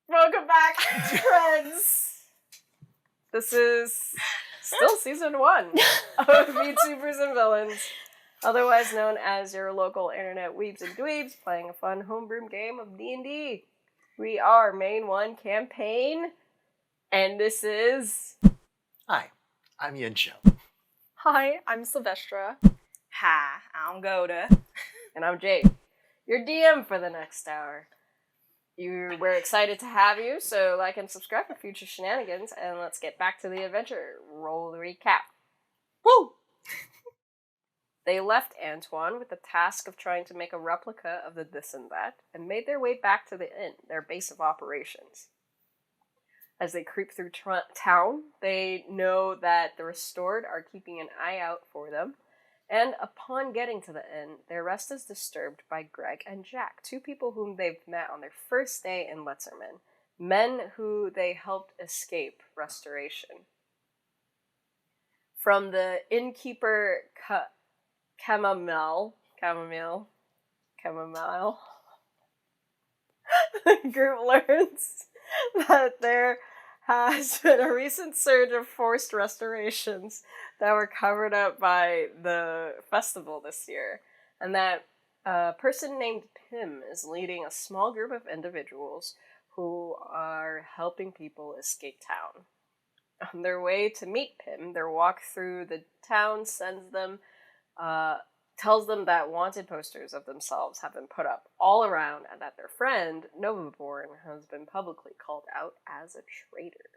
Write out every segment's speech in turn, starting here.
Welcome back, friends! This is still season 1 of VTubers and Villains, otherwise known as your local internet weebs and dweebs playing a fun homebrewed game of D&D. We are Main 1 campaign, and this is... Hi, I'm Yincho. Hi, I'm Sylvestra. Hi, I'm Goda. And I'm Jade, your DM for the next hour. We're excited to have you, so like and subscribe for future shenanigans, and let's get back to the adventure. Roll the recap. Woo! They left Antoine with the task of trying to make a replica of the this and that, and made their way back to the inn, their base of operations. As they creep through town, they know that the Restored are keeping an eye out for them, and upon getting to the inn, their rest is disturbed by Greg and Jack, two people whom they've met on their first day in Letzerman, men who they helped escape restoration. From the innkeeper Chamomile, the group learns that there has been a recent surge of forced restorations that were covered up by the festival this year, and that a person named Pim is leading a small group of individuals who are helping people escape town. On their way to meet Pim, their walk through the town tells them that wanted posters of themselves have been put up all around, and that their friend, Novaeborne, has been publicly called out as a traitor.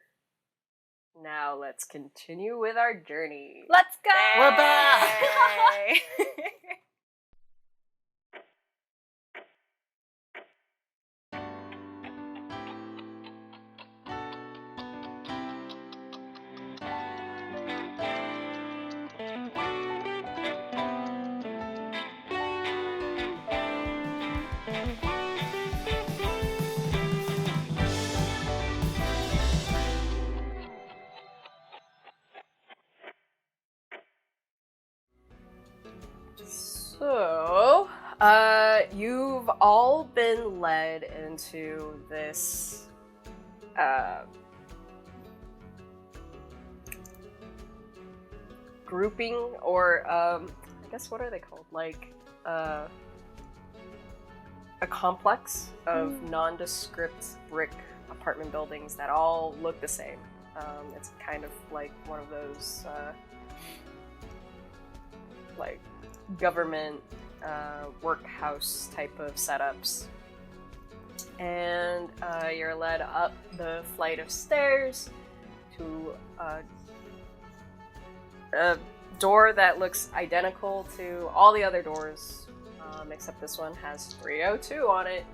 Now let's continue with our journey. Let's go! We're back! So, you've all been led into this, grouping, or, I guess what are they called? Like, a complex of nondescript brick apartment buildings that all look the same. It's kind of like one of those, like, government workhouse type of setups, and you're led up the flight of stairs to a door that looks identical to all the other doors, except this one has 302 on it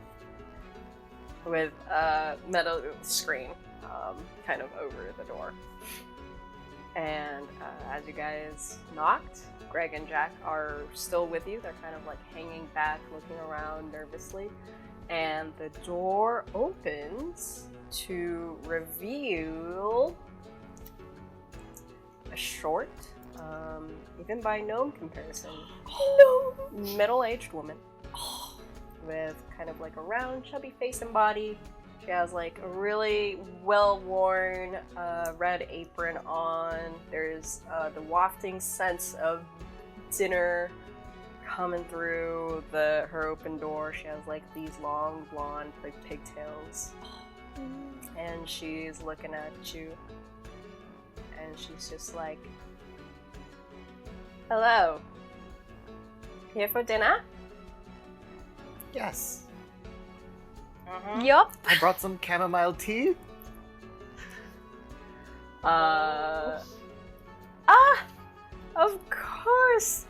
with a metal screen kind of over the door. And as you guys knocked, Greg and Jack are still with you. They're kind of like hanging back, looking around nervously. And the door opens to reveal a short, even by gnome comparison, middle-aged woman with kind of like a round, chubby face and body. She has like a really well-worn red apron on. There's the wafting sense of dinner coming through her open door. She has like these long blonde like pigtails, and she's looking at you, and she's just like, "Hello, here for dinner?" Yes. Yup. I brought some chamomile tea. Of course.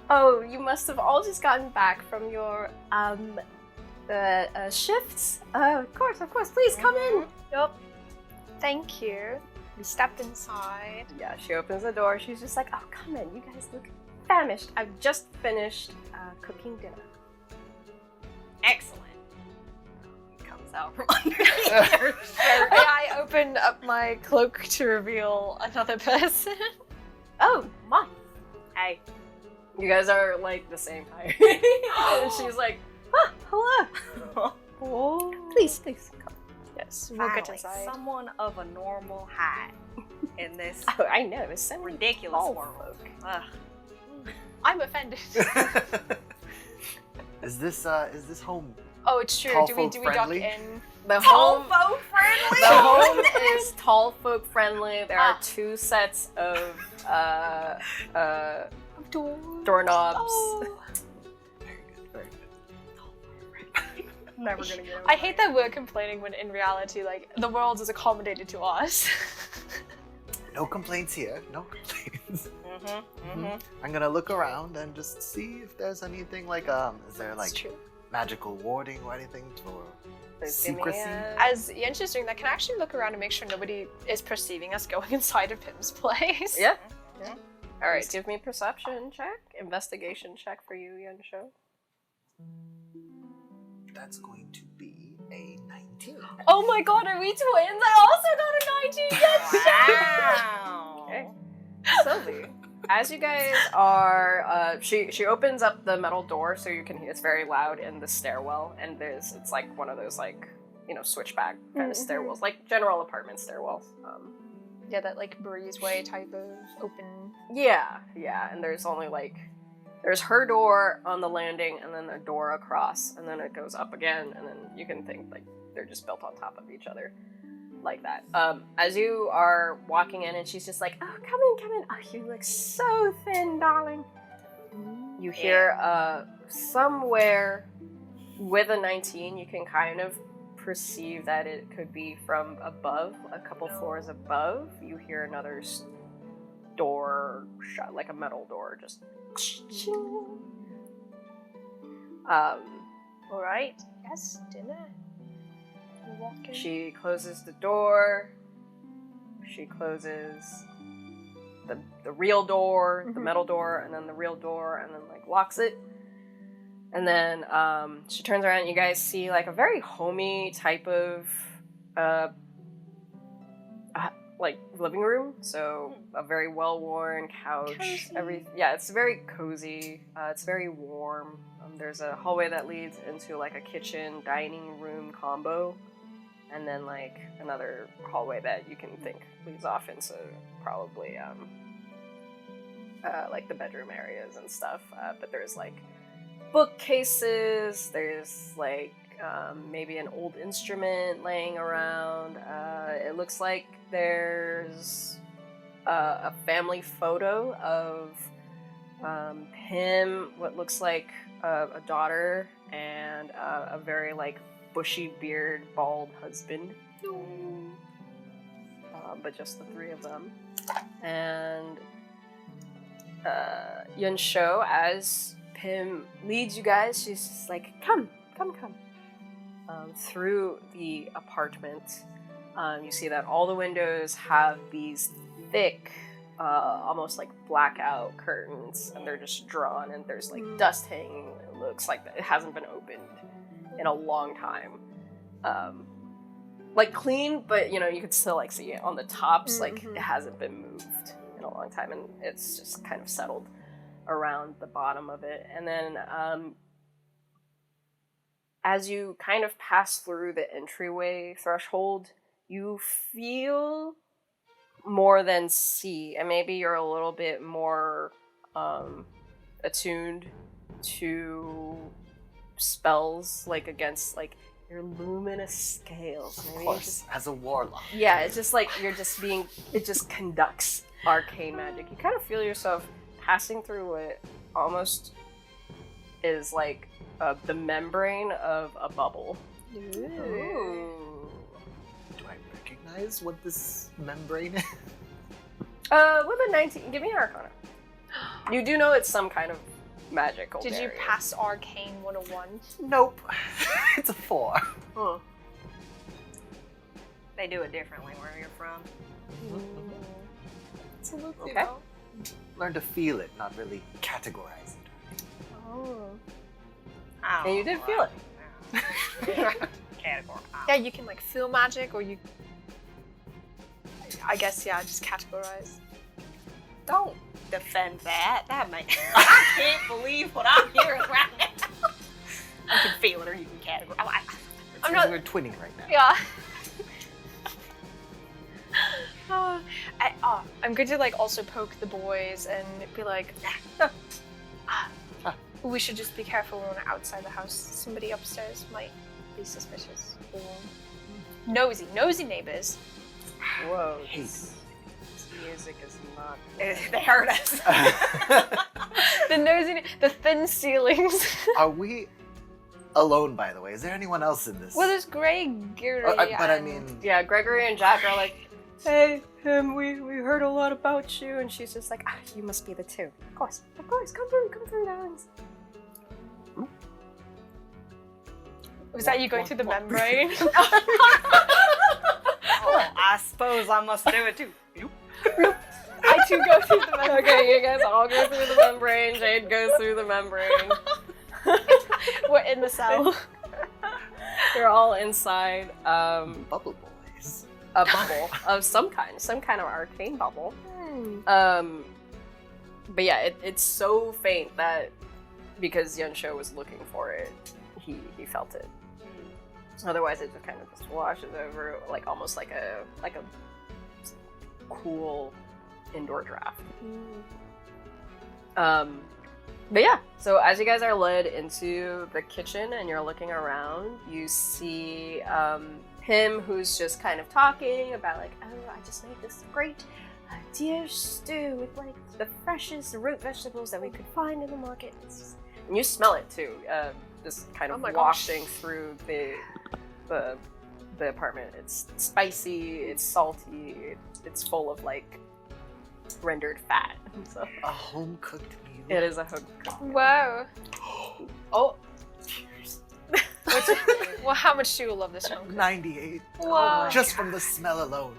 Oh, you must have all just gotten back from your shifts. Of course. Please come in. Yup. Thank you. We stepped inside. Yeah, she opens the door. She's just like, "Oh, come in. You guys look famished. I've just finished cooking dinner." Excellent. He comes out from underneath your shirt. May I open up my cloak to reveal another person? Oh, my. Hey. You guys are like the same height. And she's like, "Ah, hello." Oh. Please come. Yes. Yes, we'll get Finally, inside. someone of a normal height in this Oh, I know. It's so ridiculous tall world. folk. Ugh. I'm offended. Is this home? Oh, it's true. Tall Do folk we dock friendly? in? The Tall home, folk friendly. the home is tall folk friendly. There are Ah. 2 sets of doorknobs. Oh. Very good, very good. Never gonna get over I hate that we're complaining when in reality, like, the world is accommodated to us. No complaints here. No complaints. Mm-hmm. I'm gonna look around and just see if there's anything like is there like It's true. magical warding or anything for Just give me secrecy? a- As Yen's doing that, can I actually look around and make sure nobody is perceiving us going inside of Pim's place? Yeah. Mhm. All right, give me perception check, investigation check for you, Yensho. That's going to be a 19. Oh my god, are we twins? I also got a 19! Yes! Wow. Okay. Sylvie, as you guys are, she opens up the metal door so you can hear. It's very loud in the stairwell, and it's like one of those like switchback kind of stairwells, like general apartment stairwells. Yeah, that like breezeway type of open. Yeah, and there's only there's her door on the landing, and then a door across, and then it goes up again, and then you can think like they're just built on top of each other, like that. As you are walking in, and she's just like, "Oh, come in! Oh, you look so thin, darling." You hear somewhere with a 19, you can kind of perceive that it could be from above, a couple floors above. You hear another door shut, like a metal door, just. Alright. Yes, dinner. We'll walk in. She closes the door. She closes the real door, the metal door, and then the real door, and then like locks it. And then she turns around and you guys see like a very homey type of like living room. So a very well-worn couch. Cozy. It's very cozy. It's very warm. There's a hallway that leads into like a kitchen dining room combo, and then like another hallway that you can think leads off into probably like the bedroom areas and stuff. But there's like bookcases. There's like maybe an old instrument laying around. It looks like there's a family photo of him, what looks like a daughter, and a very like bushy beard, bald husband. But just the 3 of them. And Yunsho, as Pim leads you guys, she's just like, come. Through the apartment, you see that all the windows have these thick, almost like blackout curtains, and they're just drawn, and there's like dust hanging. It looks like it hasn't been opened in a long time. Like clean, but you could still like see it on the tops. Like it hasn't been moved in a long time, and it's just kind of settled around the bottom of it. And then as you kind of pass through the entryway threshold, you feel more than see, and maybe you're a little bit more attuned to spells, like against like your luminous scales. Of Maybe course, as a warlock. yeah, it's just like it just conducts arcane magic. You kind of feel yourself passing through what almost is like the membrane of a bubble. Ooh. Do I recognize what this membrane is? With a 19, give me an Arcana. You do know it's some kind of magical Did you barrier. pass Arcane 101? Nope. It's a 4. Hmm. They do it differently where you're from. Okay. Learn to feel it, not really categorize it. Oh. I don't And you know did feel it. what category. Yeah, you can like feel magic, or you. I guess just categorize. Don't defend that. That may. I can't believe what I'm hearing right now. You can feel it, or you can categorize. I'm not- We're twinning right now. Yeah. I'm going to like also poke the boys and be like, we should just be careful when we're outside the house. Somebody upstairs might be suspicious. Or nosy neighbors. Whoa. Hey. This music is not. They heard us. The thin ceilings. Are we alone, by the way? Is there anyone else in this? Well, there's Gregory. But I and- mean, Yeah, Gregory and Jack are like, hey, we heard a lot about you, and she's just like, you must be the two. Of course, come through, darlings. Was that you going through the membrane? Oh, I suppose I must do it too. I too go through the membrane. Okay, you guys all go through the membrane. Jade goes through the membrane. We're in the cell. You're all inside bubble boys. a bubble of some kind of arcane bubble. But yeah, it's so faint that because Yunsho was looking for it, he felt it. Otherwise, it just kind of just washes over, like almost like a cool indoor draft. But yeah, so as you guys are led into the kitchen and you're looking around, you see him who's just kind of talking about like, oh, I just made this great deer stew with like the freshest root vegetables that we could find in the market. And you smell it too, just kind of Oh my washing gosh. through the apartment. It's spicy, it's salty, it's full of like rendered fat. So A home cooked meal. it is a hook. Wow. Oh, Well, how much do you love this one? 98. Wow. Just from the smell alone.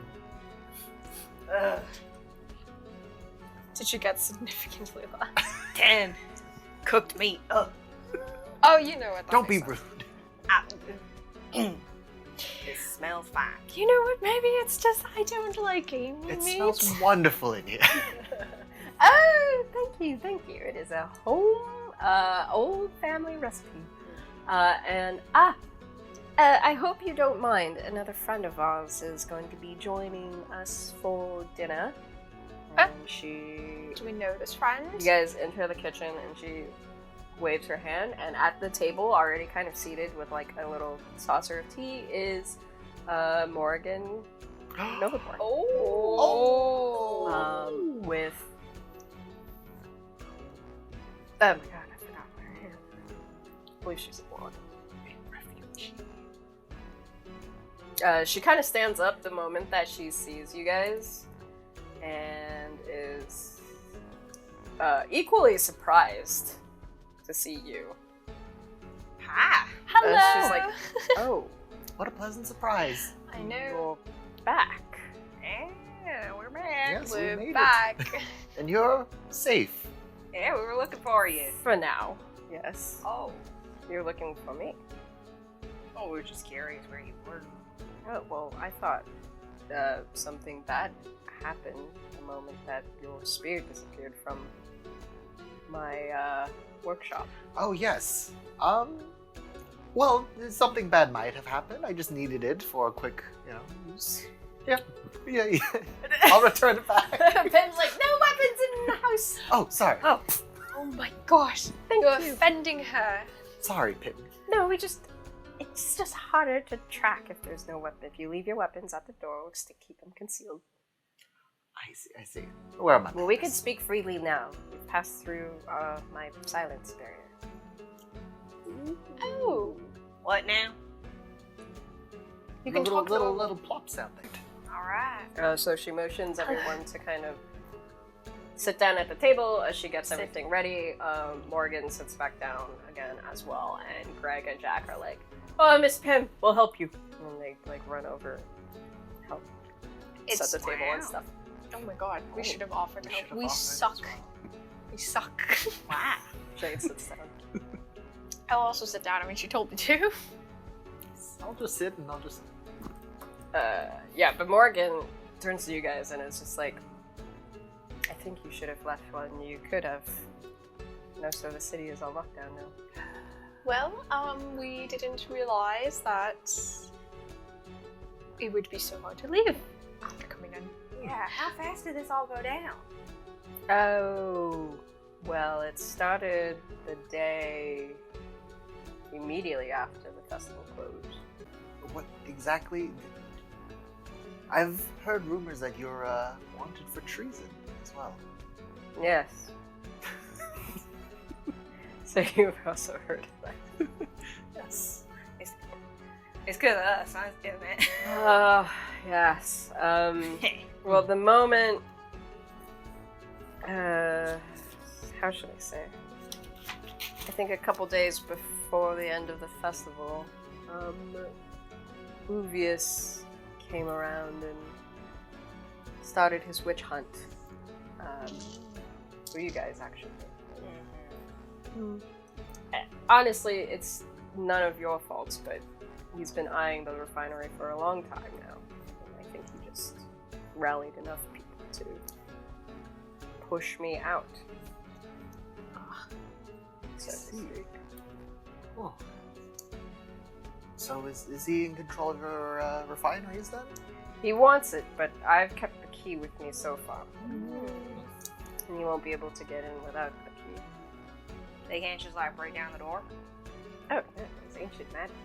Did you get significantly less? 10. Cooked meat. Oh, you know what that Don't be makes sense. rude. It smells fine. You know what? Maybe it's just I don't like game It meat. smells wonderful in here. oh, thank you. It is a home, old family recipe. I hope you don't mind. Another friend of ours is going to be joining us for dinner. And she... Do we know this friend? You guys enter the kitchen and she waves her hand, and at the table, already kind of seated with like a little saucer of tea, is Morgan Novaeborne. With oh my god, I forgot her hair. I believe she's a blonde. She kind of stands up the moment that she sees you guys, and is equally surprised to see you. Hi. Hello. she's like, oh, What a pleasant surprise. I know. you're back. Yeah, we're back. Yes, we We're made back. it. And you're safe. Yeah, we were looking for you. For now, yes. Oh. You're looking for me. Oh, we were just curious where you were. Oh, well, I thought something bad happened the moment that your spirit disappeared from my workshop. Oh, yes. Well, something bad might have happened. I just needed it for a quick, use. Yeah. I'll return it back. Pim's like, no weapons in the house! Oh, sorry. Oh, Oh my gosh. thank You're you. offending her. Sorry, Pim. No, it's just harder to track if there's no weapon. If you leave your weapons at the door, to keep them concealed. I see. Where am I? Well, we can speak freely now. We've passed through my silence barrier. Oh. What now? You can little, talk little, over. little plop sound there. Alright. So she motions everyone to kind of sit down at the table as she gets everything ready. Morgan sits back down again as well, and Greg and Jack are like, "Oh, Miss Pim, we'll help you." And they like run over, help set the table and stuff. Oh my god. We should have offered We help. should have We offered suck. as well. We suck. Wow. Jade sits down. I'll also sit down. I mean, she told me to. I'll just sit and I'll just. Yeah, but Morgan turns to you guys and is just like, "I think you should have left when you could have. So the city is on lockdown now." Well, we didn't realize that it would be so hard to leave after coming in. Yeah, how fast did this all go down? Oh, well, it started the day immediately after the festival closed. What exactly? I've heard rumors that you're wanted for treason as well. Yes. So you've also heard of that. Yes. It's good of us, huh? Isn't it? Yes. Well, the moment... how should I say? I think a couple days before the end of the festival, Uvius came around and started his witch hunt. For you guys, actually. Honestly, it's none of your faults, but he's been eyeing the refinery for a long time now. And I think he just rallied enough people to push me out. So to speak. Oh. So is he in control of your refineries then? He wants it, but I've kept the key with me so far. And you won't be able to get in without the key. They can't just like break down the door. Oh, yeah, it's ancient magic.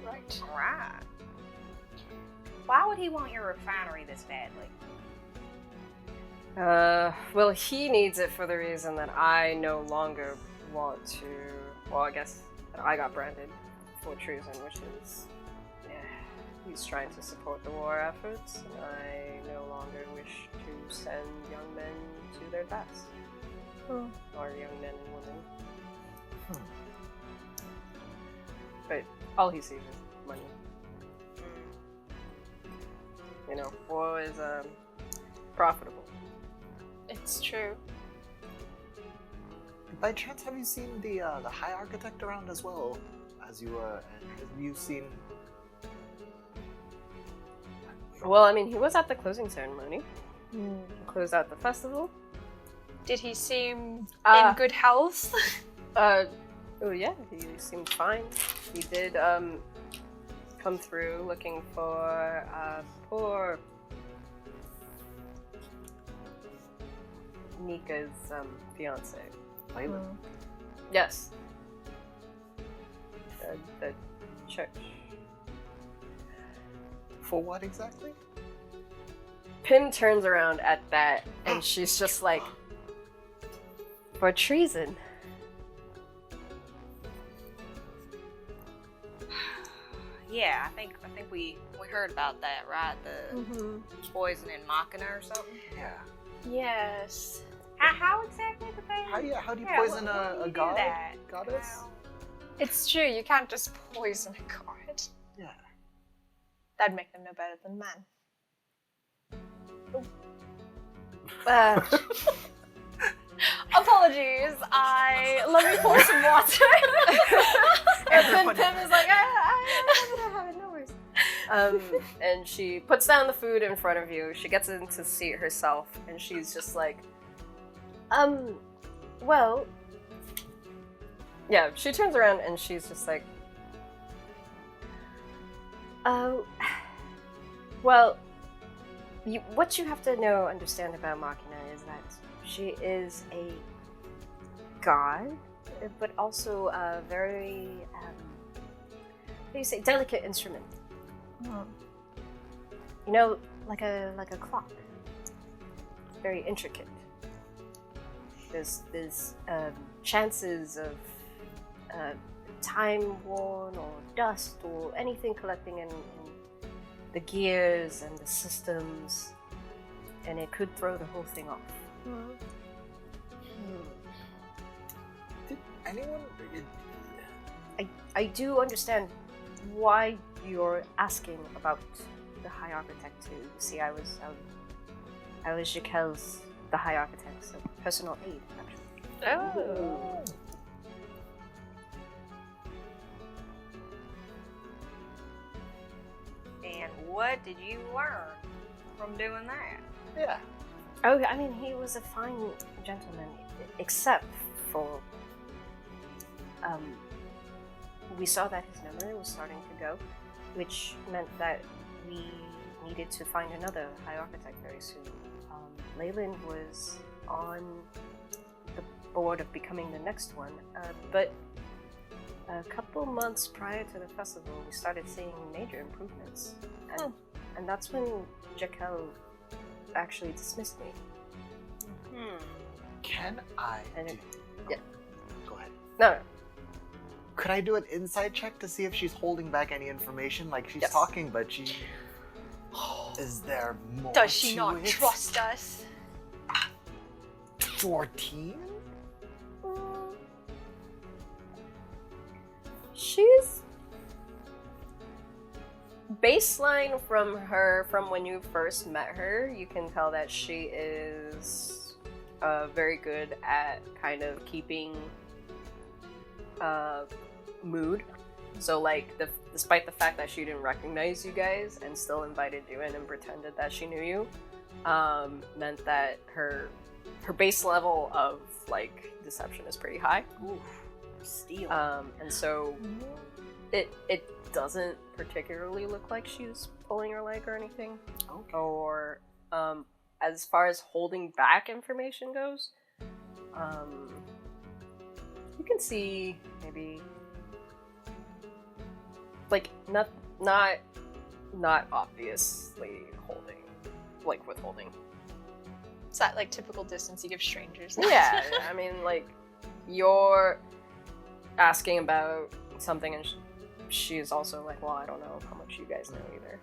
Right. Alright. Why would he want your refinery this badly? Well, he needs it for the reason that I no longer want to. Well, I guess that I got branded for treason, which is. Yeah, he's trying to support the war efforts, and I no longer wish to send young men to their deaths. Or young men and women. But all he sees is money. You know, war is profitable. It's true. By chance, have you seen the High Architect around as well? As you have you seen? Well, I mean, he was at the closing ceremony. Closed out the festival. Did he seem Uh, in good health? Oh yeah, he seemed fine. He did come through looking for poor Nika's fiance. Layla. Yes. The church. For what exactly? Pim turns around at that, and she's just like, for treason. Yeah, I think we heard about that, right? The poison in Machina or something. Yeah. Yes. How exactly did they? How do you Yeah, poison what do a you do god? that? Goddess? How? It's true, you can't just poison a god. Yeah. That'd make them no better than man. Apologies, let me pour some water. And Pim is like, I have it, no worries. And she puts down the food in front of you. She gets into the seat herself, and she's just like, well, yeah. She turns around and she's just like, oh, well, what you have to understand about Machina is that she is a god, but also a very, how do you say, delicate instrument. You know, like a clock. Very intricate. There's chances of time worn or dust or anything collecting in the gears and the systems, and it could throw the whole thing off. Did anyone? I do understand why you're asking about the High Architect too. You see, I was Jaquel's, the High Architect's personal aide, actually. Oh. And what did you learn from doing that? Yeah. Oh, I mean, he was a fine gentleman, except for, we saw that his memory was starting to go, which meant that we needed to find another High Architect very soon. Leyland was on the board of becoming the next one, but a couple months prior to the festival, we started seeing major improvements. And that's when Jaquel actually dismissed me. Can I And do... yeah. Go ahead. No. Could I do an insight check to see if she's holding back any information? Like, she's Yes. talking, but she... Is there more Does she to not it? trust us? 14? She's baseline from when you first met her. You can tell that she is very good at kind of keeping mood. So like, despite the fact that she didn't recognize you guys and still invited you in and pretended that she knew you, meant that her base level of like deception is pretty high. Ooh, steal. And so it doesn't particularly look like she's pulling her leg or anything. Okay. Or as far as holding back information goes, you can see maybe like not obviously holding, like withholding. Is that like typical distance you give strangers? Yeah, I mean, like, you're asking about something and she's also like, well, I don't know how much you guys know either.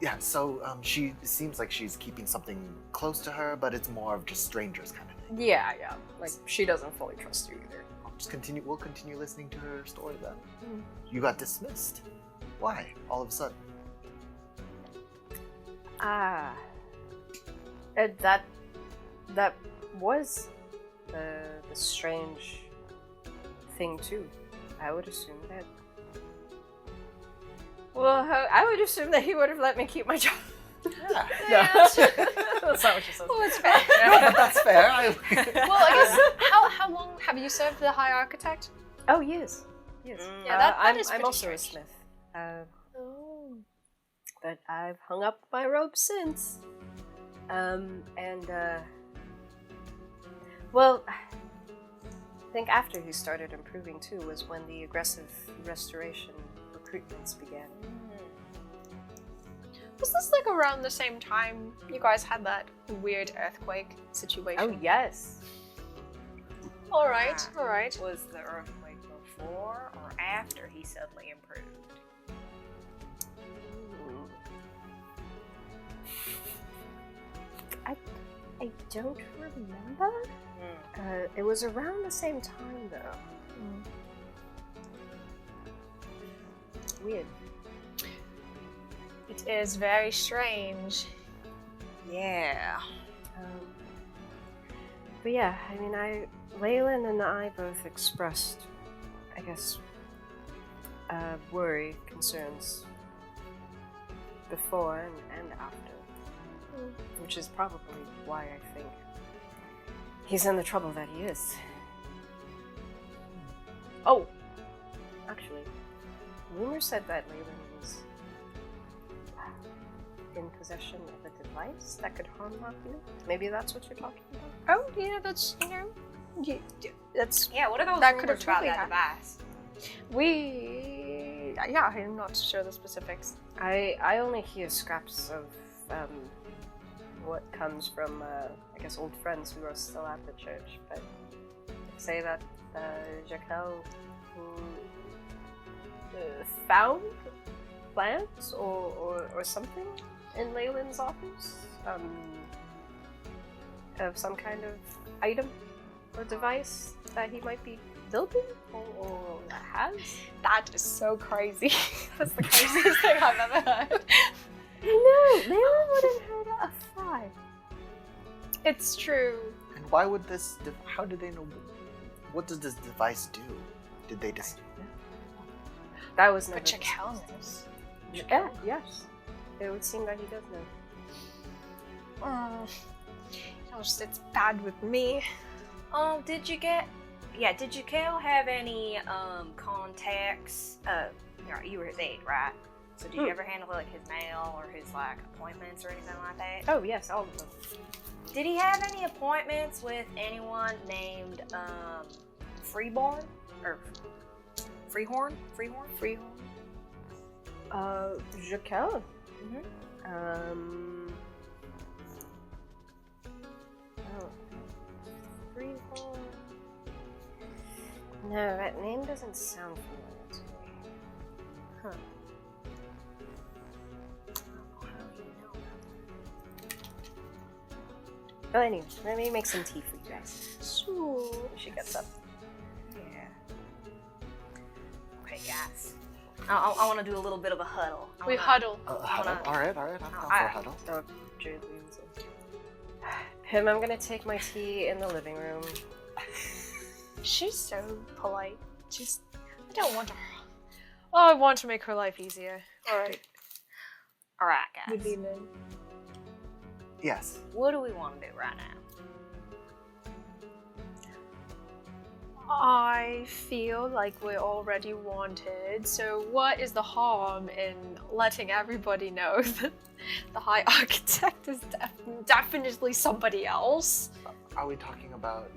Yeah, so she seems like she's keeping something close to her, but it's more of just strangers kind of thing. Yeah, like, she doesn't fully trust you either. We'll continue listening to her story then. You got dismissed. Why, all of a sudden? That was the strange thing too. I would assume that. Well, I would assume that he would have let me keep my job. Yeah. No. That's not what she said. Well, it's fair. No, but that's fair. Well, I guess how long have you served the High Architect? Oh, yes. Yeah, that is I'm pretty also strange. a smith. But I've hung up my robe since. Well, I think after he started improving too was when the aggressive restoration recruitments began. Was this like around the same time you guys had that weird earthquake situation? Oh, yes. All right. Was the earthquake before or after he suddenly improved? I don't remember. It was around the same time, though. Weird. It is very strange. Yeah. But yeah, I mean, Leyland and I both expressed, I guess, worry, concerns before and after. Which is probably why I think he's in the trouble that he is. Oh! Actually, rumor said that Leyland was in possession of a device that could harm Matthew. Maybe that's what you're talking about? Oh, yeah, that's, that's... Yeah, what are those That could rumors have about totally that device? I'm not sure the specifics. I only hear scraps of what comes from, I guess, old friends who are still at the church, but say that Jaquel, who found plants or something in Leyland's office, of some kind of item or device that he might be building or has. That is so crazy. That's the craziest thing I've ever heard. No, Leyland wouldn't hurt a fly. It's true. And why would this... How did they know... What does this device do? Did they just... That was never But Jaquel knows. Yeah, yes. It would seem that he does know. It's bad with me. Did you get Yeah, did Jaquel have any contacts? You were his aide, right? So did you ever handle like his mail or his like appointments or anything like that? Oh yes, all of them. Did he have any appointments with anyone named Freeborn or Freehorn? Jaquel. Mhm. Oh. Freehold. No, that name doesn't sound familiar to me. Huh. Well, anyway, let me make some tea for you guys. Sure. She gets up. Yeah. Okay, guys. I want to do a little bit of a huddle. We huddle. Huddle. All right. I'm down for a huddle. Oh, Jade leans in. Pim, I'm gonna take my tea in the living room. She's so polite. I don't want her. Oh, I want to make her life easier. Alright. All right, guys. Would be men. Yes. What do we want to do right now? I feel like we're already wanted, so what is the harm in letting everybody know that the High Architect is definitely somebody else? Are we talking about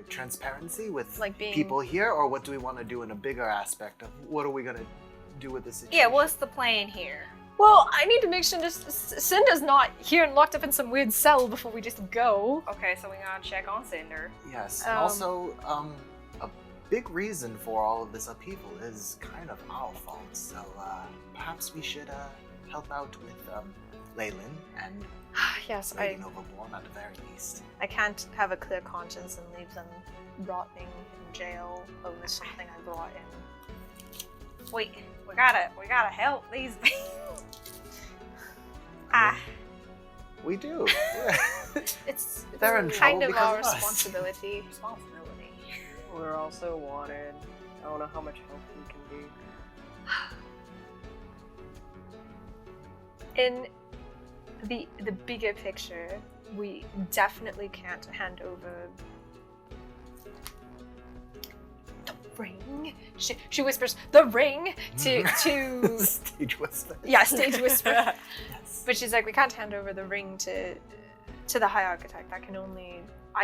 transparency with Like being... people here, or what do we want to do in a bigger aspect of what are we gonna do with this situation? Yeah, what's the plan here? Well, I need to make sure Cinder's not here and locked up in some weird cell before we just go. Okay, so we gotta check on Cinder. Yes. And also, a big reason for all of this upheaval is kind of our fault. So perhaps we should help out with Leyland and Yes, Lady Novaeborne at the very least. I can't have a clear conscience and leave them rotting in jail over something I brought in. We gotta help these people. We do. It's They're in kind trouble of our because of us. responsibility. Responsibility. We're also wanted. I don't know how much help we can be. In the bigger picture, we definitely can't hand over the ring. She whispers the ring to Stage whisper. yeah, stage whisper. Yes. But she's like, we can't hand over the ring to the High Architect. I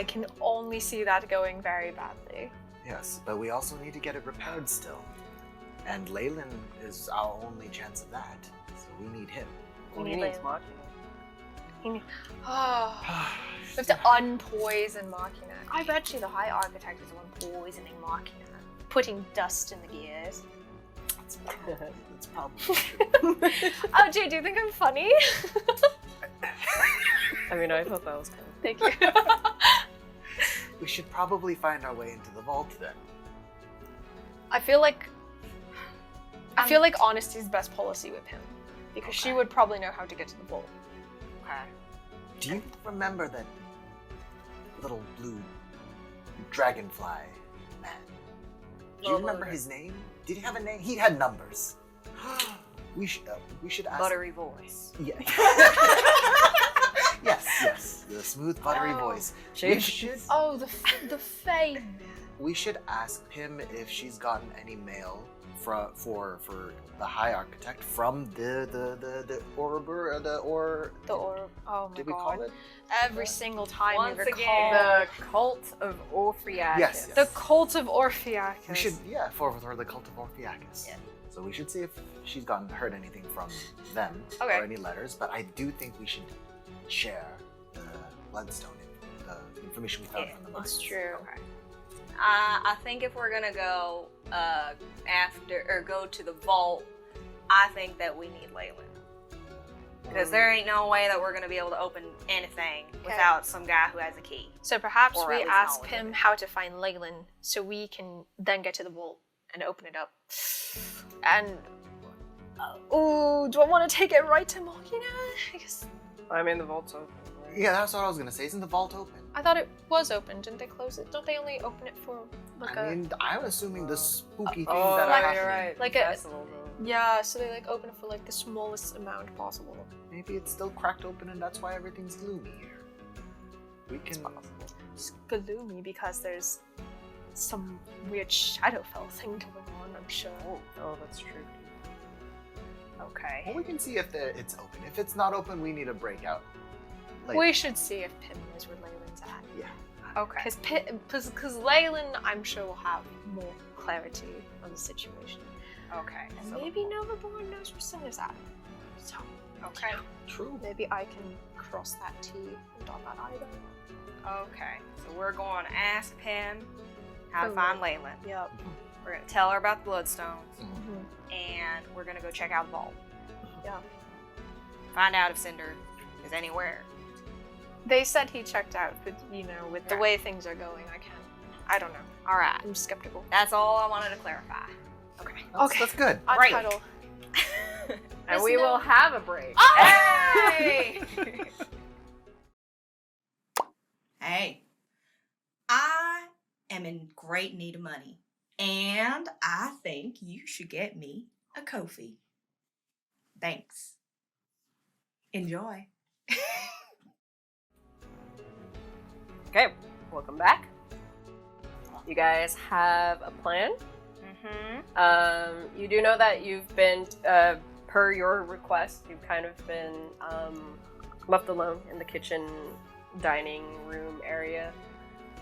can only see that going very badly. Yes, but we also need to get it repaired still. And Leyland is our only chance of that. So we need him. Well, he need needs Leyland. Machina. Oh, we have to unpoison Machina. I bet you the High Architect is the one poisoning Machina, putting dust in the gears. That's probably true. Oh, Jay, do you think I'm funny? I mean, I thought that was kind of... Thank you. We should probably find our way into the vault then. I feel like honesty is best policy with him, because she would probably know how to get to the vault. Okay. Do you remember that little blue dragonfly man? Do you remember his name? Did he have a name? He had numbers. We should ask. Buttery voice. Yeah. yes. The smooth, buttery voice. We should. Oh, the fame. We should ask Pim if she's gotten any mail for the High Architect from the Orber Oh my did we god. call it? Every single time Once we recall again. The Cult of Orpheus. Yes. the cult of Orpheus. We should for the Cult of Orpheus. Yeah. So we should see if she's heard anything from them Okay. or any letters. But I do think we should share the bloodstone, the information we found from the mines. It's true. Okay. I think if we're gonna go go to the vault, I think that we need Leyland. Because there ain't no way that we're gonna be able to open anything without some guy who has a key. So perhaps Or at we least ask knowledge of him it. how to find Leyland so we can then get to the vault and open it up. And do I want to take it right to Machina? Because I mean, the vault's open. Right? Yeah, that's what I was gonna say. Isn't the vault open? I thought it was open. Didn't they close it? Don't they only open it for like I'm assuming the spooky things Oh, that are like- happening. you're right. Like the a- festival, though. Yeah, so they like open it for like the smallest amount possible. Maybe it's still cracked open and that's why everything's gloomy here. We can. It's gloomy because there's some weird Shadowfell thing going on, I'm sure. Oh, that's true. Okay. Well, we can see if it's open. If it's not open, we need a breakout. Later. We should see if Pim knows where Leyland's at. Yeah. Okay. Because Leyland, I'm sure, will have more clarity on the situation. Okay. And So, maybe Novaeborne knows where Sin is at. So, okay. True. maybe I can cross that T and dot that I then. Okay. So we're going to ask Pim how to Oh, find Leyland. Yep. We're going to tell her about the Bloodstones. Mhm. And we're going to go check out the vault. Yeah. Find out if Cinder is anywhere. They said he checked out, but with the Right. way things are going, I don't know. All right. I'm skeptical. That's all I wanted to clarify. Okay. That's good. Great. Untitled. And we will have a break. Hey! Hey, I am in great need of money, and I think you should get me a Ko-fi. Thanks. Enjoy. Okay, welcome back. You guys have a plan. Mm-hmm. You do know that you've been, per your request, you've kind of been left alone in the kitchen dining room area.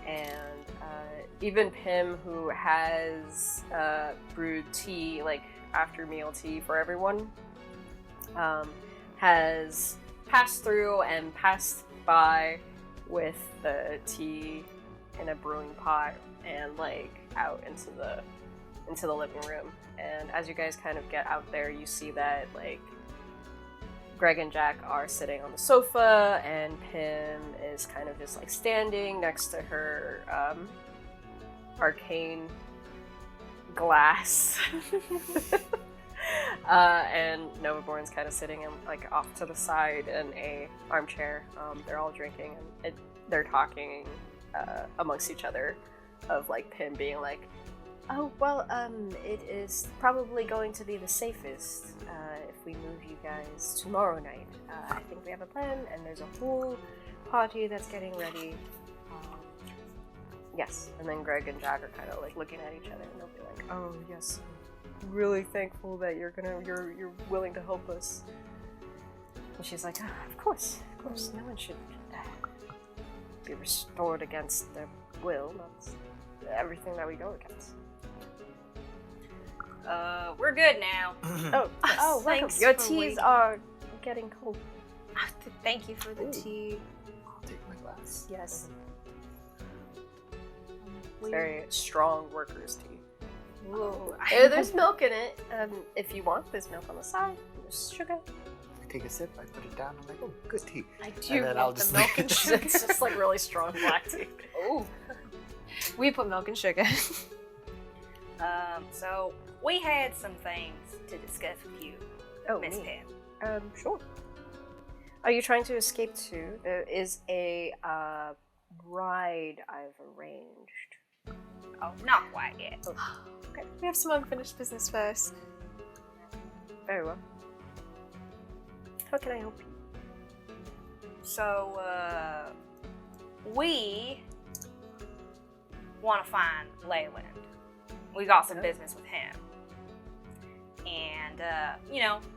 And even Pim, who has brewed tea, like after meal tea for everyone, has passed through and passed by with the tea in a brewing pot and like out into the living room. And as you guys kind of get out there, you see that like Greg and Jack are sitting on the sofa and Pim is kind of just like standing next to her arcane glass. And Novaeborne's kind of sitting in, like off to the side in a armchair. They're all drinking and they're talking amongst each other of like Pim being like, oh, well, it is probably going to be the safest if we move you guys tomorrow night. I think we have a plan and there's a whole party that's getting ready. Yes. And then Greg and Jack are kind of like looking at each other and they'll be like, oh, yes. Really thankful that you're willing to help us. And she's like, of course, no one should be restored against their will. That's everything that we go against. We're good now. Oh, welcome. Thanks Your for teas waiting. are getting cold. Thank you for the Ooh. tea. I'll take my glass. Yes. It's very strong workers' tea. Whoa. There's milk in it. If you want, there's milk on the side. There's sugar. I take a sip, I put it down, I'm like, oh, good tea. I And do then I'll want the just milk leave and it. sugar. It's just like really strong black tea. Ooh. We put milk and sugar. So we had some things to discuss with you, Oh, Miss neat. Pim. Sure. Are you trying to escape too? There is a ride I've arranged. Oh, not quite yet. Okay. We have some unfinished business first. Very well. How can I help you? So, we want to find Leyland. We got some business with him. And,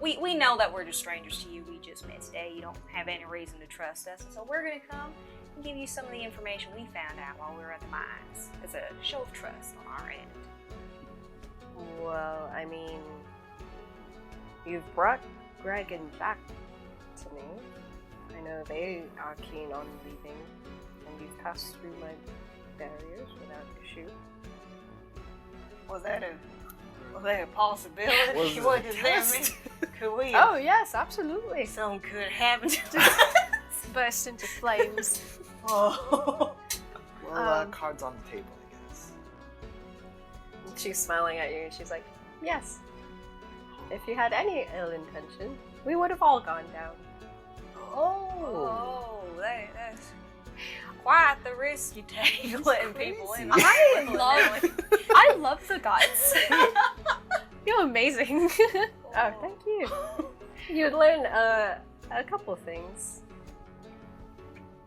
we know that we're just strangers to you. We just met today. You don't have any reason to trust us. So we're going to come and give you some of the information we found out while we were at the mines as a show of trust on our end. Well, I mean, you've brought Greg and Jack to me. I know they are keen on leaving, and you've passed through my barriers without issue. Was that a possibility? Was it What a does that test? mean? Could we? Oh, yes, absolutely. Something could happen to us. Burst into flames. Oh. Well, cards on the table, I guess. She's smiling at you, and she's like, yes. If you had any ill intention, we would have all gone down. Oh, that's quite the risk you take letting people in. I love the guts. You're amazing. Oh, thank you. You'd learn a couple things.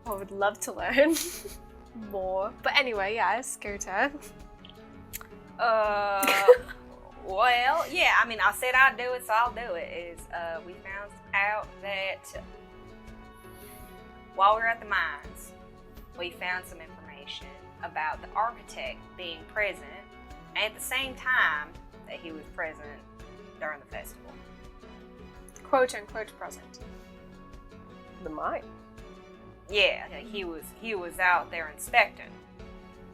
I would love to learn more. But anyway, yes, Skirta. Well, yeah, I mean, I said I'd do it, so I'll do it. We found out that while we were at the mines, we found some information about the architect being present at the same time that he was present during the festival. Quote unquote present. The mine. Yeah, he was out there inspecting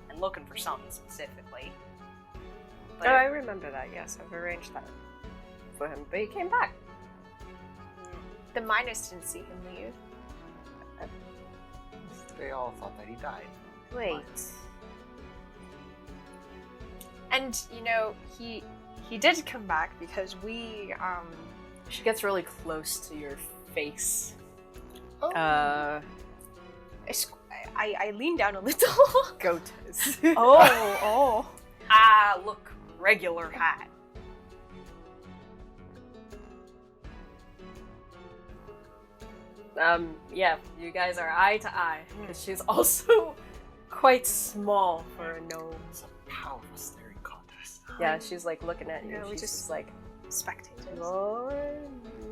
and looking for something specifically. But Oh, I remember that, yes. I've arranged that for him. But he came back. The miners didn't see him leave. They all thought that he died. Wait. And you know, he did come back because we She gets really close to your face. Oh. I lean down a little. Goatus. oh. I look regular height. Yeah, you guys are eye to eye. Because she's also quite small for a gnome. It's a powerful staring contest. Yeah, she's like looking at you. Yeah, we She's just- just like, Spectators. you're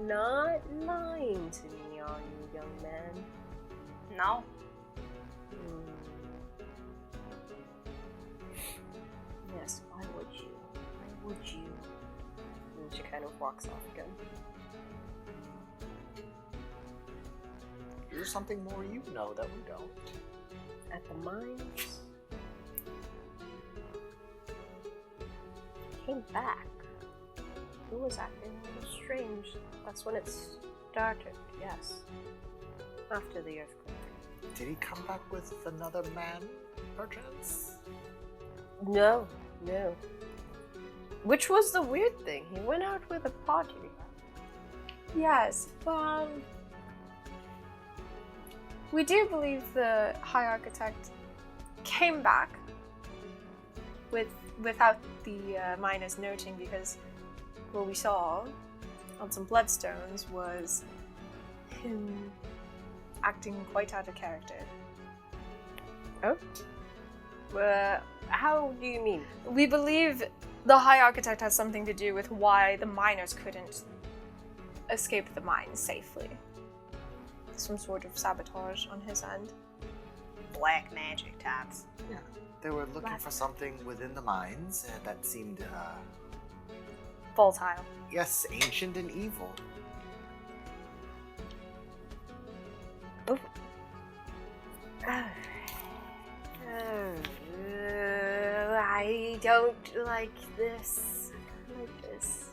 not lying to me, are you, young man? No. Hmm. Yes, why would you? Why would you? And she kind of walks off again. There's something more you know that we don't. At the mines. Came back. Who was acting a little strange? That's when it started, yes. After the earthquake. Did he come back with another man, perchance? No. Which was the weird thing. He went out with a party. Yes, we do believe the High Architect came back without the miners noting, because what we saw on some bloodstones was him acting quite out of character. Oh? How do you mean? We believe the High Architect has something to do with why the miners couldn't escape the mines safely. Some sort of sabotage on his end. Black magic types. Yeah. They were looking for something within the mines that seemed, Volatile. yes, ancient and evil. I don't like this. I don't like this.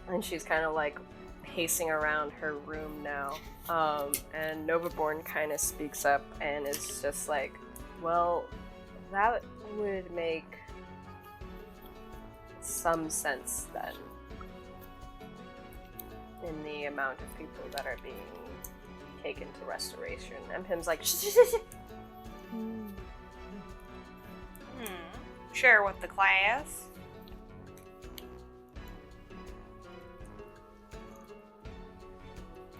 And she's kind of like pacing around her room now. And Novaeborne kind of speaks up and is just like, well, that would make some sense then. In the amount of people that are being taken to restoration. And Pim's like, Share with the class.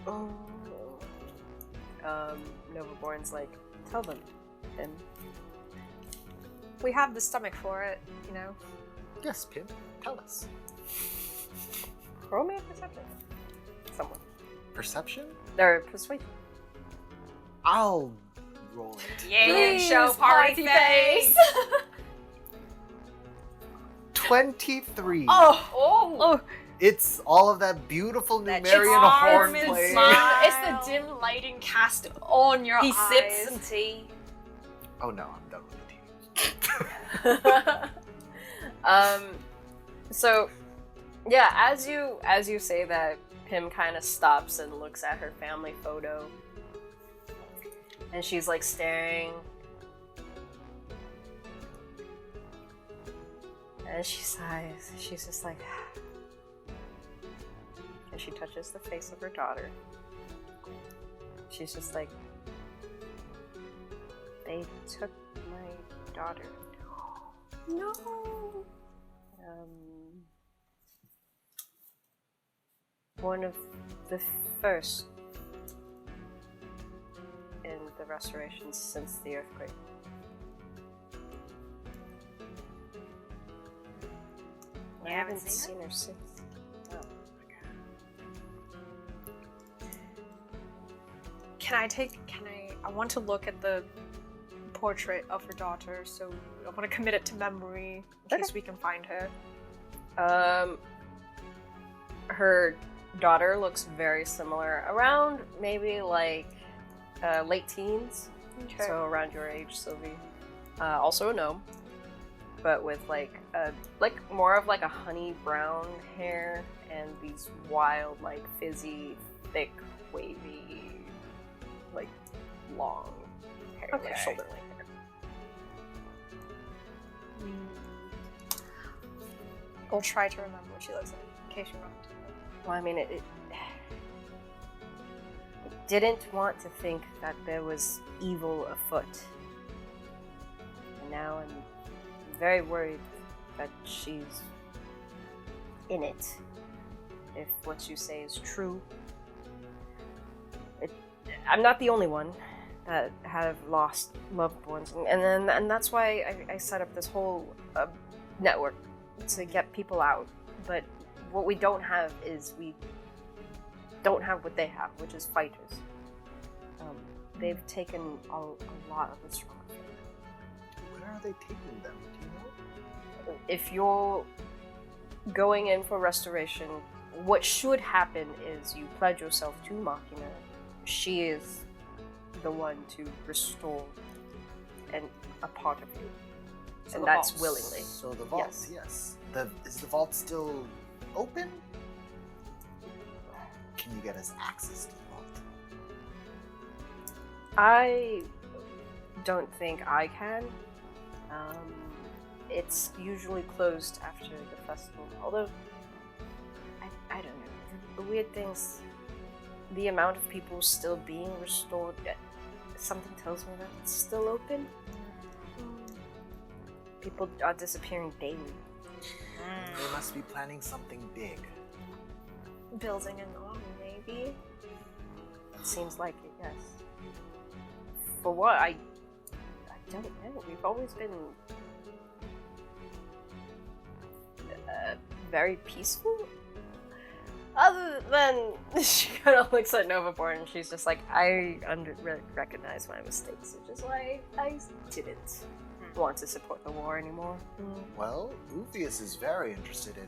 oh. Novaeborne's like, tell them, Pim. We have the stomach for it, you know. Yes, Pim, tell us. Roll me a perception. Someone. Perception? Or persuasion. I'll roll it. Yeah, Please, show party face. 23. Oh! It's all of that beautiful That Numerian charm and hornplay. smile. It's the dim lighting cast on your He eyes. sips some tea. Oh no, I'm done with the tea. So yeah, as you say that, Pim kind of stops and looks at her family photo. And she's like staring. And she sighs. She's just like, and she touches the face of her daughter. She's just like, they took my daughter. No. One of the first in the restorations since the earthquake. I haven't seen her since. Oh. I want to look at the portrait of her daughter, so I want to commit it to memory in case we can find her. Her daughter looks very similar, around maybe like late teens, so around your age, Sylvie. Also a gnome, but with like more of like a honey brown hair and these wild, like fizzy, thick, wavy, like long hair, like shoulder length hair. I'll try to remember what she looks like in case you're not. Well, I mean, it didn't want to think that there was evil afoot. And now I'm very worried that she's in it. If what you say is true. I'm not the only one that have lost loved ones. And that's why I set up this whole network to get people out. But what we don't have is we don't have what they have, which is fighters. They've taken a lot of the strong. Where are they taking them? Do you know? If you're going in for restoration, what should happen is you pledge yourself to Machina. She is the one to restore a part of you. So and the that's vault. willingly. So the vault, yes. Is the vault still open? Can you get us access to the vault? I don't think I can. It's usually closed after the festival. Although, I don't know. The weird things, the amount of people still being restored, something tells me that it's still open. People are disappearing daily. They must be planning something big. Building an army, maybe? It seems like it, yes. For what? I don't know. We've always been very peaceful. Other than she kind of looks at Novaeborne and she's just like, I recognize my mistakes, which is why I didn't want to support the war anymore. Well, Uvius is very interested in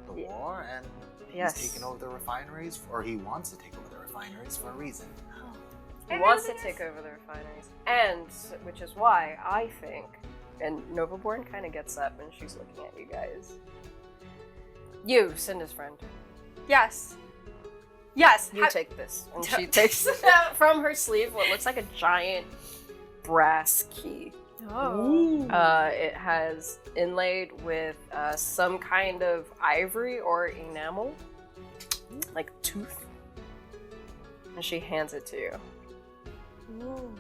the war, and Yes. he's taken over the refineries, or he wants to take over the refineries for a reason. He wants to take over the refineries, and which is why I think, and Novaeborne kind of gets up and she's looking at you guys. You, Cinda's friend, Yes. Yes. you take this, and she takes out from her sleeve what looks like a giant brass key. Oh. It has inlaid with some kind of ivory or enamel, like tooth, and she hands it to you. Ooh.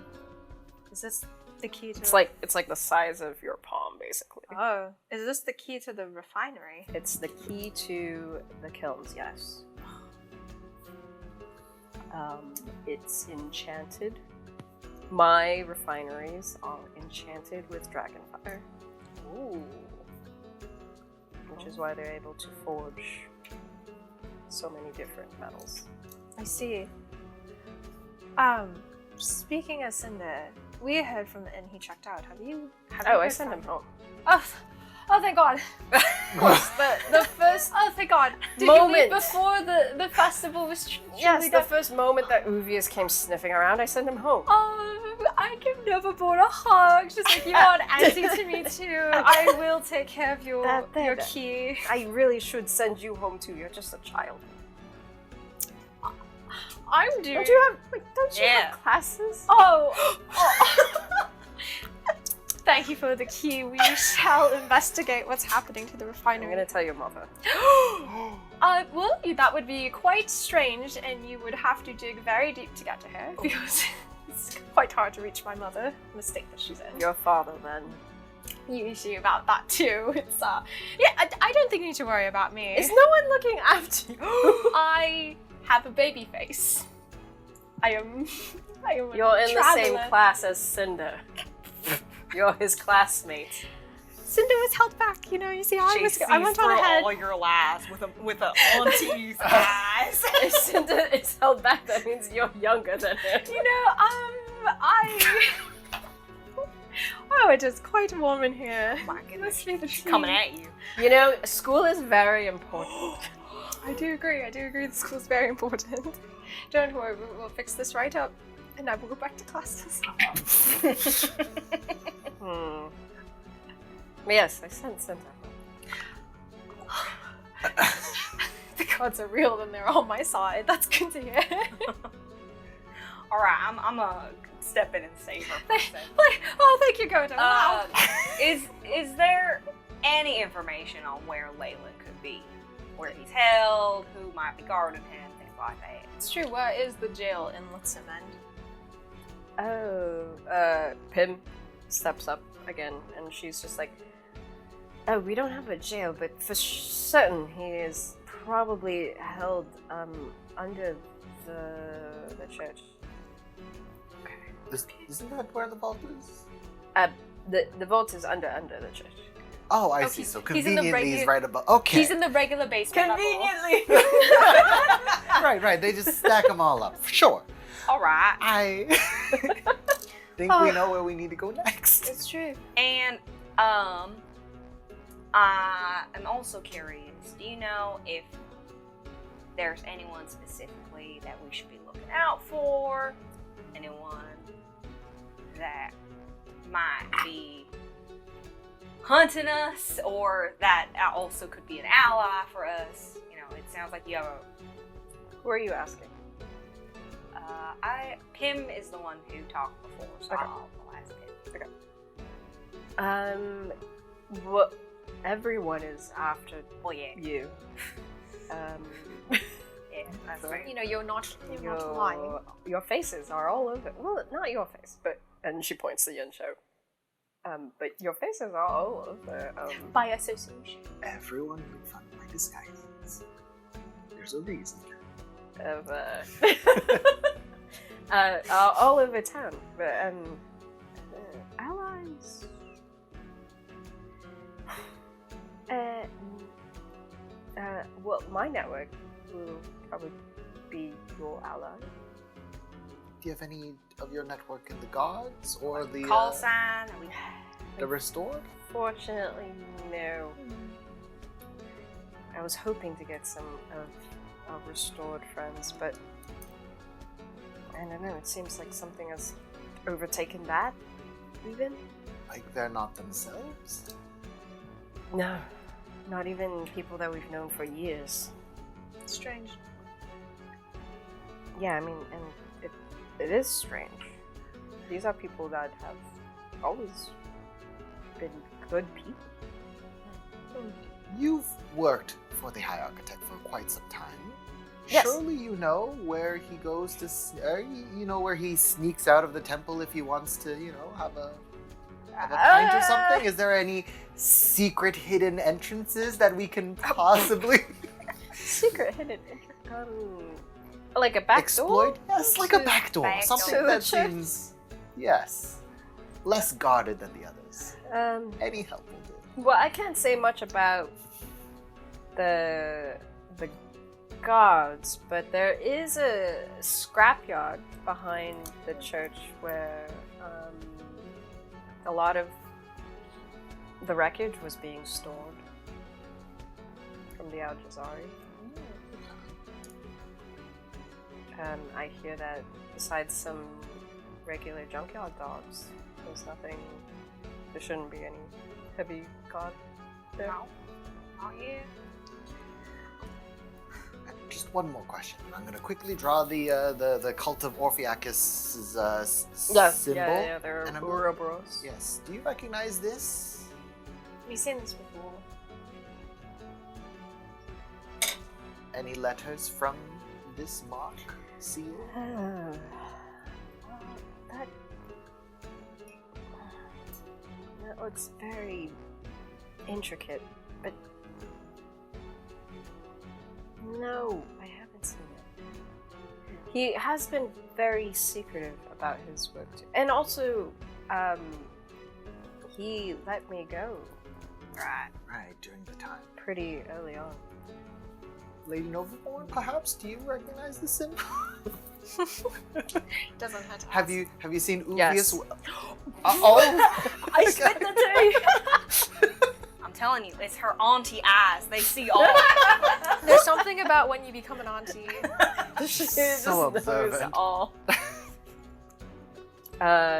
Is this the key to It's like the size of your palm, basically. Oh. Is this the key to the refinery? It's the key to the kilns, yes. It's enchanted. My refineries are enchanted with dragonfire. Ooh. Which is why they're able to forge so many different metals. I see. Speaking of Cinda, we heard from the inn he checked out. Have you Oh, I heard sent from him home. Oh, thank God. Of course, the first Oh, thank God. Did you moment. leave before the festival was Yes, the first moment that Uvius came sniffing around, I sent him home. Oh, I give Novaeborne a hug. Just like you are an auntie to me too. I will take care of your key. I really should send you home too. You're just a child. I'm doing. Don't you Yeah. have classes? Oh. Thank you for the key. We shall investigate what's happening to the I'm refinery. gonna tell your mother. Well, that would be quite strange, and you would have to dig very deep to get to her because it's quite hard to reach my mother. The state that she's in. Your father, then. You see about that too. It's yeah. I don't think you need to worry about me. Is no one looking after you? I have a baby face. I am You're a in the same traveler. class as Cinda. You're his classmate. Cinder was held back, you see, I went on through ahead. all your lies with a auntie's eyes. If Cinda is held back, that means you're younger than her. Wow, it is quite warm in here. Oh my goodness, Must be the she's tea. coming at you. School is very important. I do agree, the school's very important. Don't worry, we'll fix this right up, and I will go back to classes. Yes, I sense Cinda. The gods are real and they're on my side. That's good to hear. All right, I'm gonna step in and save her for a second. Oh, thank you, Godo. Wow. Is there any information on where Leyland could be? Where he's held, who might be guarding him, things like that. It's true, where is the jail in Lutzum End? Pim steps up again, and she's just like, "Oh, we don't have a jail, but for certain he is probably held under the church." Isn't that where the vault is? The vault is under the church. Oh, I Oh, see. So he's in the conveniently, he's regu- right above. Okay. He's in the regular basement level. right. They just stack them all up. Sure. All right. I think we know where we need to go next. It's true. And I am also curious. Do you know if there's anyone specifically that we should be looking out for? Anyone that might be hunting us, or that also could be an ally for us? It sounds like you have a. Who are you asking? Pim is the one who talked before, so Okay. I'll ask Pim. What? Everyone is after Well, yeah. you. Yeah, that's right. You're not lying. Your faces are all over. Well, not your face, and she points to Yunsho. But your faces are all over. By association. Everyone made fun of my disguises. There's a reason. All over town. But allies. Well, my network will probably be your ally. Do you have any of your network in the gods or the Call sign. the restored? Fortunately, no. I was hoping to get some of our restored friends, but I don't know, it seems like something has overtaken that, even? Like they're not themselves? No, not even people that we've known for years. Strange. Yeah, I mean, and it is strange. These are people that have always been good people. You've worked for the High Architect for quite some time. Yes. Surely you know where he goes to, you know where he sneaks out of the temple if he wants to, have a pint or something? Is there any secret hidden entrances that we can possibly Secret hidden like a back exploit? door? Yes, like a back door. Back Something door. that Sure. seems, yes, less guarded than the others. Any help will do. Well, I can't say much about the guards, but there is a scrapyard behind the church where a lot of the wreckage was being stored from the Al-Jazari. I hear that besides some regular junkyard dogs, there's nothing. There shouldn't be any heavy guard there. No, not yet. Just one more question. I'm going to quickly draw the cult of Orpheus' symbol. Yeah, they're and I'm- Ouroboros. Yes. Do you recognize this? We've seen this before. Any letters from this mark seal? That looks very intricate, but no, I haven't seen it. He has been very secretive about his work too. And also, he let me go Right. Right, during the time. Pretty early on. Lady Novaeborne, perhaps? Do you recognize the symbol? Doesn't have to. Have you seen Uvius? Yes. Oh! I spit the tea. I'm telling you, it's her auntie eyes. They see all. There's something about when you become an auntie. She So knows observant. all.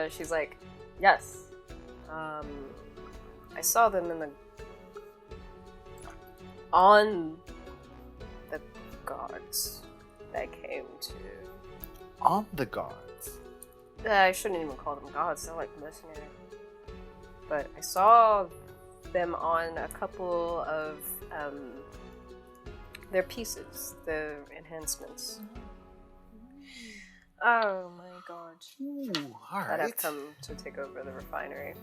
She's like, yes. I saw them on the guards that came to. On the guards. I shouldn't even call them gods. They're like mercenaries. But I saw them on a couple of their pieces, the enhancements. Oh my god. Ooh, all That have right. come to take over the refinery.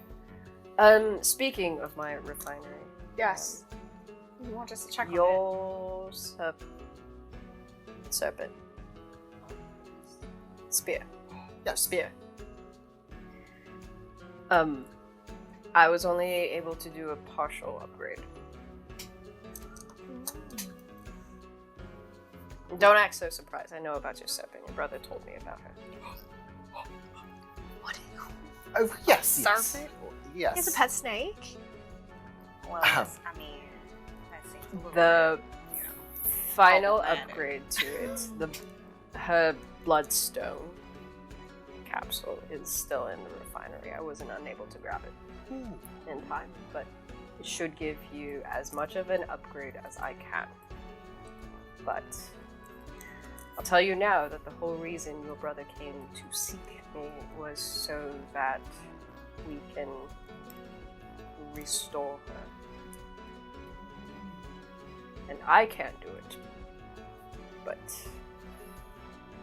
Speaking of my refinery, Yes. You want us to check on it? your serpent. Spear. Yes. Spear. I was only able to do a partial upgrade. Don't act so surprised. I know about your serpent. Your brother told me about her. Yes. Serpent? Yes. He's a pet snake. Well, that's, I mean, that seems a little The final problematic. upgrade to it, her bloodstone capsule is still in the refinery. I wasn't unable to grab it in time, but it should give you as much of an upgrade as I can. But I'll tell you now that the whole reason your brother came to seek me was so that we can restore her. And I can't do it. But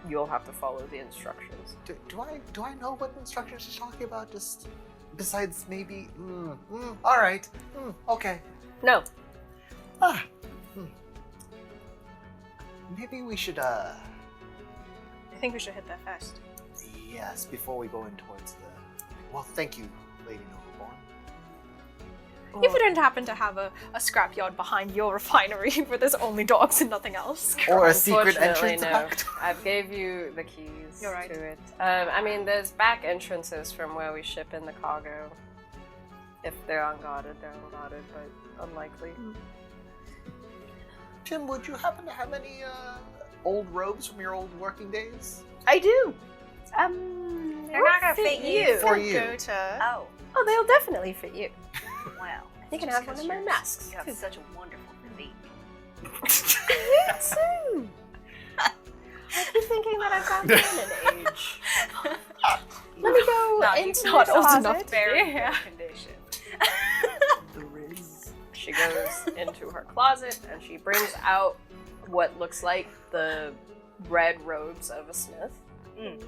you'll have to follow the instructions. Do I know what instructions she's talking about? Just besides maybe. All right. Okay. No. Maybe we should. I think we should hit that first. Yes, before we go in towards the. Well, thank you, Lady Novaeborne. If you don't happen to have a scrapyard behind your refinery where there's only dogs and nothing else. Or a secret Unfortunately, entrance no. act. I've gave you the keys You're right. to it. I mean, there's back entrances from where we ship in the cargo. If they're unguarded, but unlikely. Tim, would you happen to have any old robes from your old working days? I do. They're not gonna fit you. For you. Go to. Oh, Oh, they'll definitely fit you. well. You can just have one 'cause of my you're- masks. You have such a wonderful physique. Soon. I keep thinking that I've gotten in age. Let me go No, into you're the not old closet. enough to Very be. good condition. The Riz. She goes into her closet and she brings out what looks like the red robes of a smith. Mm.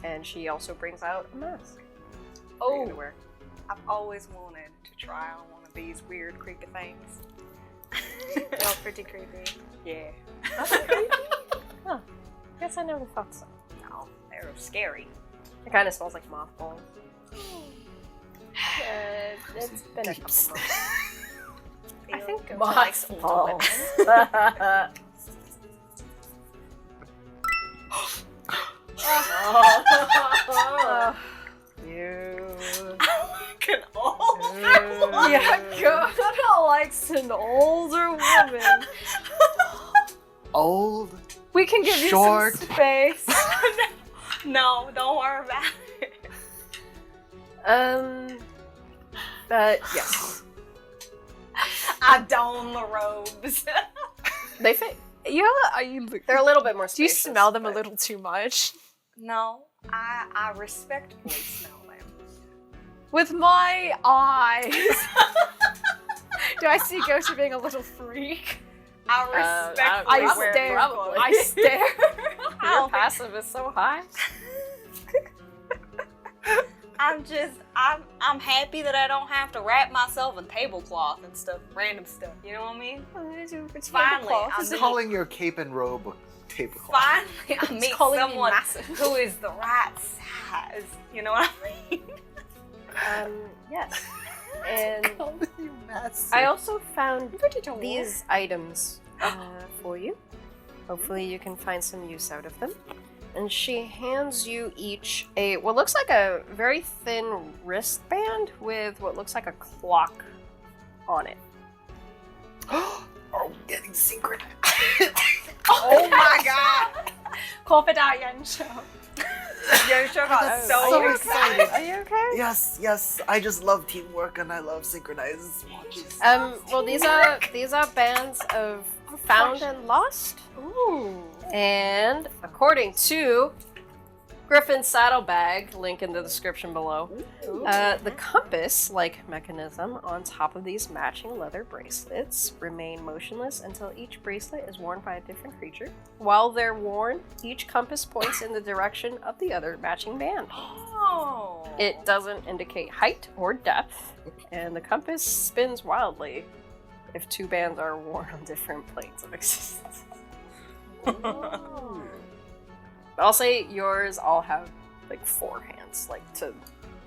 And she also brings out a mask. Oh. For you to wear. I've always wanted to try on one of these weird, creepy things. Oh, pretty creepy. Yeah. Huh. Guess I never thought so. No, they're scary. It kind of smells like mothballs. It's been a couple months. I think Go go to, to like, older Mothballs. Oh. You. like an old Yeah, God likes an older woman. Old. We can give Short. you some space. No, don't worry about it. Yes. I don the robes. They fit. Are you? They're a little bit more Do you spacious, smell them a but- little too much? No, I respectfully smell them. With my eyes. Do I see Gosha being a little freak? I respectfully I wear stare. probably. I stare. Your passive is so high. I'm happy that I don't have to wrap myself in tablecloth and stuff, random stuff. You know what I mean? It's Finally, tablecloth. I'm Is it- Calling your cape and robe a tablecloth. Finally, I meet calling me someone massive. who is the right size. You know what I mean? Yes. And You mess. I also found Pretty these items for you. Hopefully you can find some use out of them. And she hands you each what looks like a very thin wristband with what looks like a clock on it. Are we getting synchronized? Oh my god! Cough it out, Yensho. Yosho got That's so so excited. excited. Are you okay? Yes. I just love teamwork and I love synchronized watches. Well, these are bands of found and lost. Ooh. And according to Griffin's saddlebag, link in the description below, the compass-like mechanism on top of these matching leather bracelets remain motionless until each bracelet is worn by a different creature. While they're worn, each compass points in the direction of the other matching band. Oh. It doesn't indicate height or depth, and the compass spins wildly if two bands are worn on different planes of existence. I'll say yours all have like 4 hands,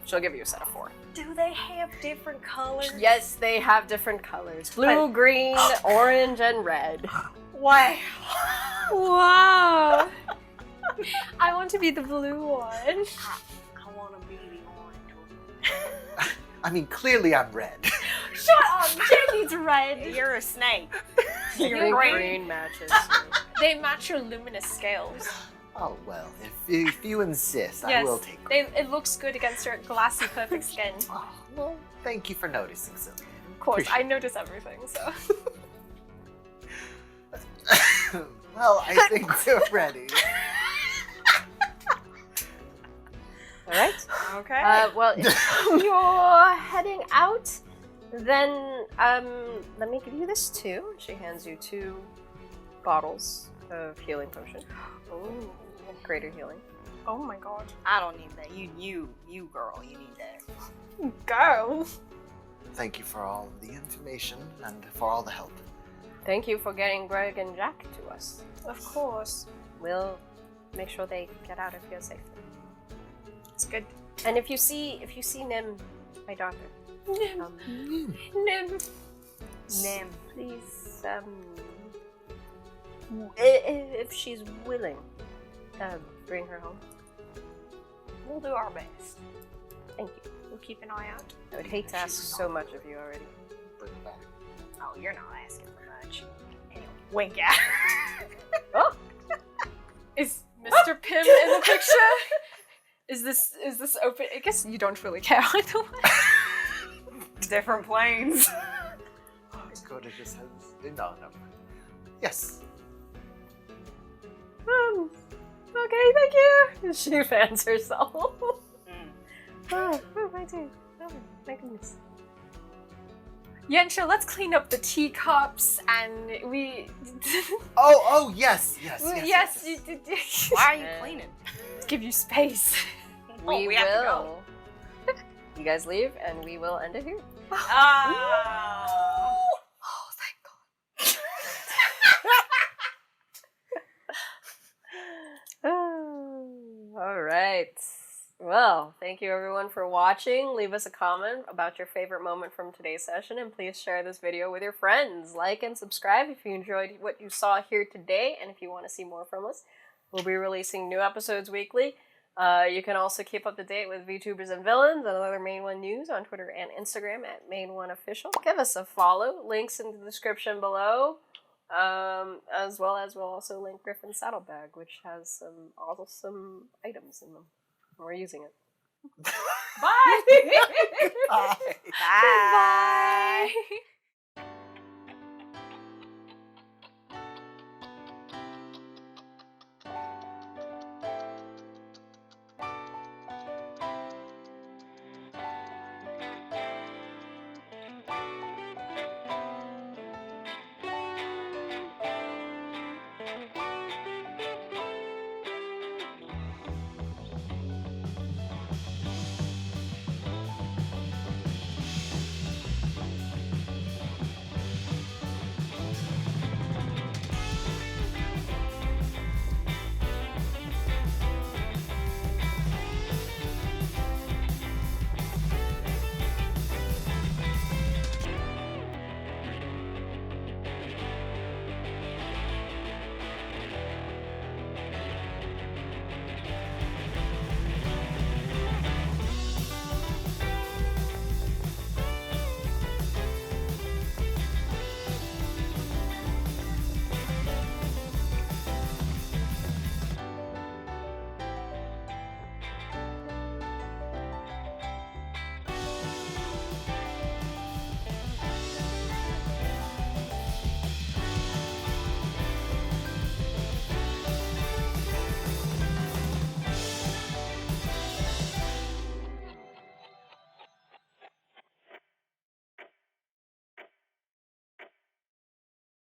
she'll give you a set of 4. Do they have different colors? Yes, they have different colors. Blue, green, orange, and red. Wow. Wow. I want to be the blue one. I want to be the orange one. I mean, clearly I'm red. Shut up! Jenny's red. You're a snake. Your green. green matches. They match your luminous scales. Oh well, if you insist, I Yes. will take them. It looks good against your glassy, perfect skin. Oh, well, thank you for noticing, Sylvia. Of course, I notice everything, so. Well, I think we're ready. All right. Okay. Well, if you're heading out, then let me give you this too. She hands you 2 bottles of healing potion. Ooh. Greater healing. Oh my god. I don't need that. You girl, you need that. Girl. Thank you for all of the information and for all the help. Thank you for getting Greg and Jack to us. Of course. We'll make sure they get out of here safely. It's good. And if you see Nim, my daughter, Nim. Nim. please, if she's willing, bring her home. We'll do our best. Thank you. We'll keep an eye out. I would hate to ask so much of you already. Bring it back. Oh, you're not asking for much. Anyway, wink at her. Oh, Is Mr. Pym in the picture? Is this open? I guess you don't really care either way. Different planes. Dakota just has... No. Yes. okay, thank you. She fans herself. Mm. Oh, my dear. Oh, my goodness. Yensha, let's clean up the teacups and we. Oh, yes. Yes. Why are you cleaning? Give you space. We have to will. go. You guys leave, and we will end it here. Oh. Oh, thank God. All right. Well, thank you everyone for watching. Leave us a comment about your favorite moment from today's session, and please share this video with your friends. Like and subscribe if you enjoyed what you saw here today, and if you want to see more from us. We'll be releasing new episodes weekly. You can also keep up to date with VTubers and Villains and other Main One news on Twitter and Instagram at Main1Official. Give us a follow. Links in the description below. As well as we'll also link Griffin's saddlebag, which has some awesome items in them. We're using it. Bye. Bye. Bye. Bye.